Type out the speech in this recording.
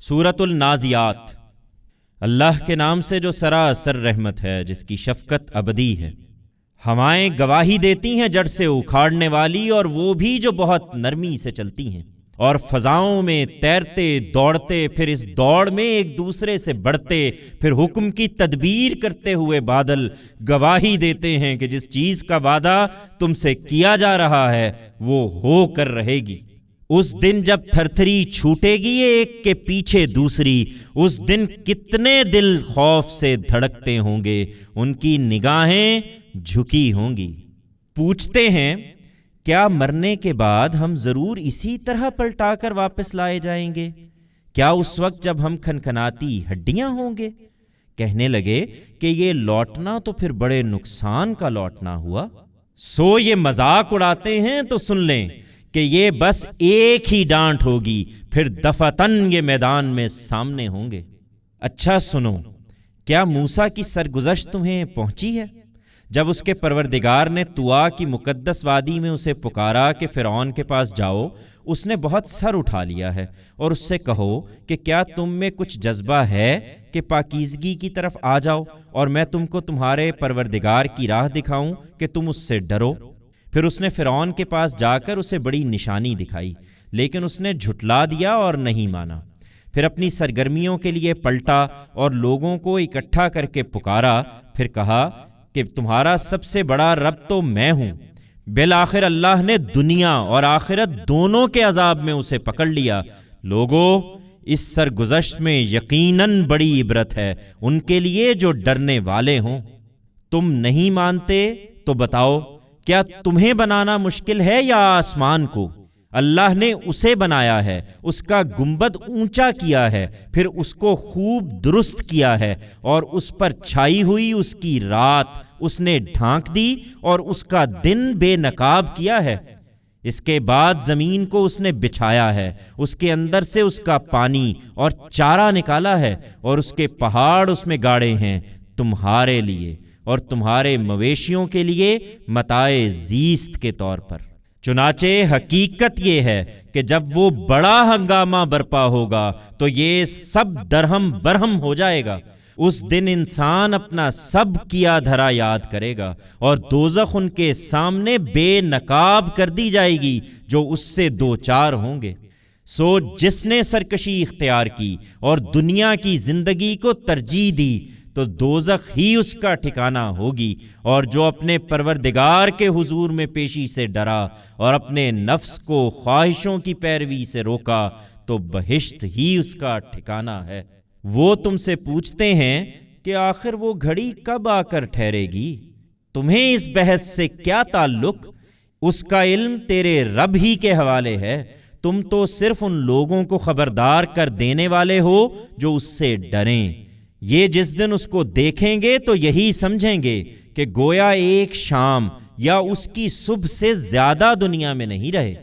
سورۃ النازعات۔ اللہ کے نام سے جو سراسر رحمت ہے، جس کی شفقت ابدی ہے۔ ہوائیں گواہی دیتی ہیں جڑ سے اکھاڑنے والی، اور وہ بھی جو بہت نرمی سے چلتی ہیں، اور فضاؤں میں تیرتے دوڑتے، پھر اس دوڑ میں ایک دوسرے سے بڑھتے، پھر حکم کی تدبیر کرتے ہوئے بادل گواہی دیتے ہیں کہ جس چیز کا وعدہ تم سے کیا جا رہا ہے وہ ہو کر رہے گی۔ اس دن جب تھرتھری چھوٹے گی ایک کے پیچھے دوسری، اس دن کتنے دل خوف سے دھڑکتے ہوں گے، ان کی نگاہیں جھکی ہوں گی۔ پوچھتے ہیں کیا مرنے کے بعد ہم ضرور اسی طرح پلٹا کر واپس لائے جائیں گے؟ کیا اس وقت جب ہم کھنکھناتی ہڈیاں ہوں گے؟ کہنے لگے کہ یہ لوٹنا تو پھر بڑے نقصان کا لوٹنا ہوا۔ سو یہ مذاق اڑاتے ہیں تو سن لیں کہ یہ بس ایک ہی ڈانٹ ہوگی، پھر دفعتاً یہ میدان میں سامنے ہوں گے۔ اچھا سنو، کیا موسیٰ کی سرگزشت تمہیں پہنچی ہے؟ جب اس کے پروردگار نے طوا کی مقدس وادی میں اسے پکارا کہ فرعون کے پاس جاؤ، اس نے بہت سر اٹھا لیا ہے، اور اس سے کہو کہ کیا تم میں کچھ جذبہ ہے کہ پاکیزگی کی طرف آ جاؤ، اور میں تم کو تمہارے پروردگار کی راہ دکھاؤں کہ تم اس سے ڈرو۔ پھر اس نے فرعون کے پاس جا کر اسے بڑی نشانی دکھائی، لیکن اس نے جھٹلا دیا اور نہیں مانا۔ پھر اپنی سرگرمیوں کے لیے پلٹا اور لوگوں کو اکٹھا کر کے پکارا، پھر کہا کہ تمہارا سب سے بڑا رب تو میں ہوں۔ بالآخر اللہ نے دنیا اور آخرت دونوں کے عذاب میں اسے پکڑ لیا۔ لوگو، اس سرگزشت میں یقیناً بڑی عبرت ہے ان کے لیے جو ڈرنے والے ہوں۔ تم نہیں مانتے تو بتاؤ، کیا تمہیں بنانا مشکل ہے یا آسمان کو؟ اللہ نے اسے بنایا ہے، اس کا گنبد اونچا کیا ہے، پھر اس کو خوب درست کیا ہے، اور اس پر چھائی ہوئی اس کی رات اس نے ڈھانک دی، اور اس کا دن بے نقاب کیا ہے۔ اس کے بعد زمین کو اس نے بچھایا ہے، اس کے اندر سے اس کا پانی اور چارہ نکالا ہے، اور اس کے پہاڑ اس میں گاڑے ہیں تمہارے لیے اور تمہارے مویشیوں کے لیے متاع زیست کے طور پر۔ چنانچہ حقیقت یہ ہے کہ جب وہ بڑا ہنگامہ برپا ہوگا تو یہ سب درہم برہم ہو جائے گا۔ اس دن انسان اپنا سب کیا دھرا یاد کرے گا، اور دوزخ ان کے سامنے بے نقاب کر دی جائے گی جو اس سے دو چار ہوں گے۔ سو جس نے سرکشی اختیار کی اور دنیا کی زندگی کو ترجیح دی تو دوزخ ہی اس کا ٹھکانہ ہوگی، اور جو اپنے پروردگار کے حضور میں پیشی سے ڈرا اور اپنے نفس کو خواہشوں کی پیروی سے روکا تو بہشت ہی اس کا ٹھکانہ ہے۔ وہ تم سے پوچھتے ہیں کہ آخر وہ گھڑی کب آ کر ٹھہرے گی؟ تمہیں اس بحث سے کیا تعلق؟ اس کا علم تیرے رب ہی کے حوالے ہے۔ تم تو صرف ان لوگوں کو خبردار کر دینے والے ہو جو اس سے ڈریں۔ یہ جس دن اس کو دیکھیں گے تو یہی سمجھیں گے کہ گویا ایک شام یا اس کی صبح سے زیادہ دنیا میں نہیں رہے۔